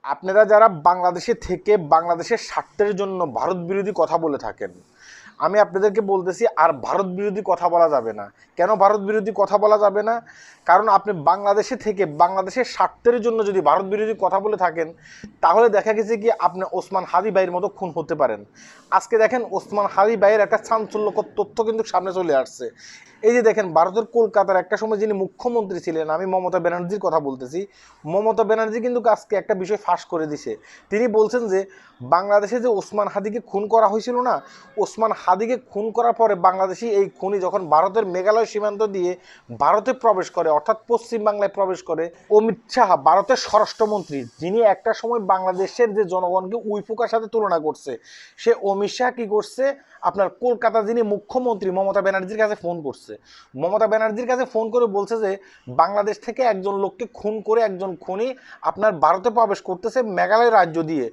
আপনারা যারা বাংলাদেশে থেকে বাংলাদেশের স্বার্থের জন্য ভারত বিরোধী কথা বলে থাকেন, আমি আপনাদেরকে বলতেছি আর ভারত বিরোধী কথা বলা যাবে না। কেন ভারত বিরোধী কথা বলা যাবে না? কারণ আপনি বাংলাদেশে থেকে বাংলাদেশের স্বার্থের জন্য যদি ভারত বিরোধী কথা বলে থাকেন, তাহলে দেখা গেছে কি আপনি ওসমান হাদি ভাইয়ের মতো খুন হতে পারেন। আজকে দেখেন ওসমান হাদি ভাইয়ের একটা চাঞ্চল্যকর তথ্য কিন্তু সামনে চলে আসছে। এই যে দেখেন, ভারতের কলকাতার একটা সময় যিনি মুখ্যমন্ত্রী ছিলেন, আমি মমতা ব্যানার্জির কথা বলতেছি, মমতা ব্যানার্জি কিন্তু আজকে একটা বিষয় ফাঁস করে দিছে। তিনি বলছেন যে বাংলাদেশে যে ওসমান হাদিকে খুন করা হয়েছিল না, ওসমান হাদিকে খুন করার পরে বাংলাদেশি এই খুনি যখন ভারতের মেঘালয় সীমান্ত দিয়ে ভারতে প্রবেশ করে, অর্থাৎ পশ্চিম বাংলায় প্রবেশ করে, অমিত শাহ ভারতের স্বরাষ্ট্রমন্ত্রী, যিনি একটা সময় বাংলাদেশের যে জনগণকে উইফুকার সাথে তুলনা করছে, সে অমিত শাহ কী করছে, আপনার কলকাতা যিনি মুখ্যমন্ত্রী মমতা ব্যানার্জির কাছে ফোন করছে। মমতা ব্যানার্জির কাছে ফোন করে বলছে যে বাংলাদেশ থেকে একজন লোককে খুন করে একজন খুনি আপনার ভারতে প্রবেশ করতেছে মেঘালয় রাজ্য দিয়ে,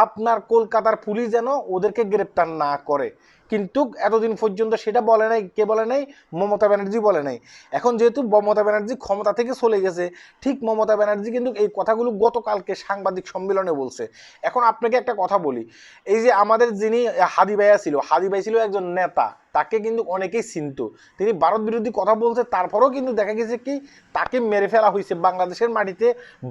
আপনার কলকাতার পুলিশ যেন ওদেরকে গ্রেপ্তার না করে। কিন্তু এতদিন পর্যন্ত সেটা বলে নাই। কে বলে নাই? মমতা ব্যানার্জি বলে নাই। এখন যেহেতু মমতা ব্যানার্জি ক্ষমতা থেকে চলে গেছে, ঠিক মমতা ব্যানার্জি কিন্তু এই কথাগুলো গতকালকে সাংবাদিক সম্মেলনে বলছে। এখন আপনাকে একটা কথা বলি, এই যে আমাদের যিনি হাদি ভাইয়া ছিল, হাদি ভাই ছিল একজন নেতা, তাকে কিন্তু অনেকেই চিনত। তিনি ভারত বিরোধী কথা বলছে, তারপরেও কিন্তু দেখা গেছে কি তাকে মেরে ফেলা হয়েছে বাংলাদেশের মাটিতে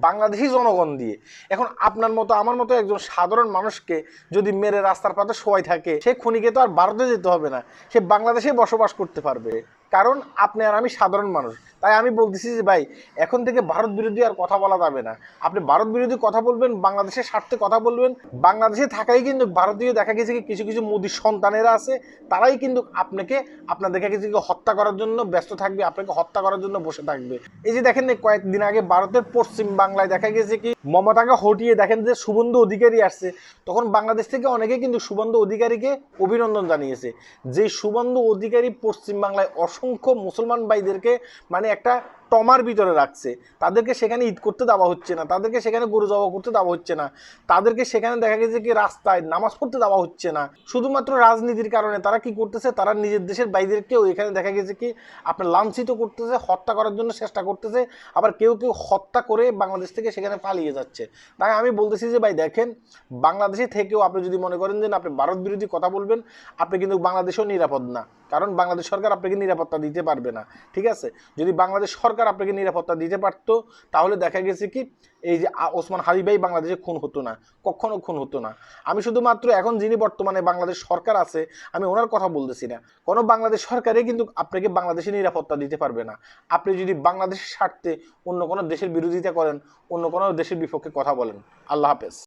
বাংলাদেশি জনগণ দিয়ে। এখন আপনার মতো আমার মতো একজন সাধারণ মানুষকে যদি মেরে রাস্তার পাশে শোয়াই থাকে, সে খুনিকে তো আর ভারতে যেতে হবে না, সে বাংলাদেশে বসবাস করতে পারবে। কারণ আপনি আর আমি সাধারণ মানুষ। তাই আমি বলতেছি যে ভাই, এখন থেকে ভারত বিরোধী আর কথা বলা যাবে না। আপনি ভারত বিরোধী কথা বলবেন, বাংলাদেশের স্বার্থে কথা বলবেন। বাংলাদেশে থাকাই কিন্তু ভারতীয় দেখা গেছে কি কিছু কিছু মোদির সন্তানেরা আছে, তারাই কিন্তু আপনার দেখা গেছে কি হত্যা করার জন্য ব্যস্ত থাকবে, আপনাকে হত্যা করার জন্য বসে থাকবে। এই যে দেখেন কয়েকদিন আগে ভারতের পশ্চিম বাংলায় দেখা গেছে কি মমতাকে হটিয়ে দেখেন যে শুভেন্দু অধিকারী আসছে, তখন বাংলাদেশ থেকে অনেকে কিন্তু শুভেন্দু অধিকারীকে অভিনন্দন জানিয়েছে। যে শুভেন্দু অধিকারী পশ্চিম বাংলায় অসংখ্য মুসলমান ভাইদেরকে মানে একটা টমার ভিতরে রাখছে, তাদেরকে সেখানে ঈদ করতে দেওয়া হচ্ছে না, তাদেরকে সেখানে গরু জবাই করতে দেওয়া হচ্ছে না, তাদেরকে সেখানে দেখা গেছে কি রাস্তায় নামাজ পড়তে দেওয়া হচ্ছে না। শুধুমাত্র রাজনীতির কারণে তারা কি করতেছে, তারা নিজের দেশের ভাইদেরকেও এখানে দেখা গেছে কি আপনার লাঞ্ছিত করতেছে, হত্যা করার জন্য চেষ্টা করতেছে। আবার কেউ কেউ হত্যা করে বাংলাদেশ থেকে সেখানে পালিয়ে যাচ্ছে। তাই আমি বলতেছি যে ভাই দেখেন, বাংলাদেশে থেকেও আপনি যদি মনে করেন যে আপনি ভারত বিরোধী কথা বলবেন, আপনি কিন্তু বাংলাদেশেও নিরাপদ না। কারণ বাংলাদেশ সরকার আপনাকে নিরাপত্তা দিতে পারবে না। ঠিক আছে, যদি বাংলাদেশ সরকার আপনাকে নিরাপত্তা দিতে পারতো, তাহলে দেখা গেছে কি এই যে ওসমান হাদি ভাই বাংলাদেশে খুন হতো না, কখনো খুন হতো না। আমি শুধুমাত্র এখন যিনি বর্তমানে বাংলাদেশ সরকার আছে, আমি ওনার কথা বলতেছি না। কোনো বাংলাদেশ সরকারই কিন্তু আপনাকে বাংলাদেশে নিরাপত্তা দিতে পারবে না। আপনি যদি বাংলাদেশের স্বার্থে অন্য কোনো দেশের বিরোধিতা করেন, অন্য কোনো দেশের বিপক্ষে কথা বলেন। আল্লাহ হাফেজ।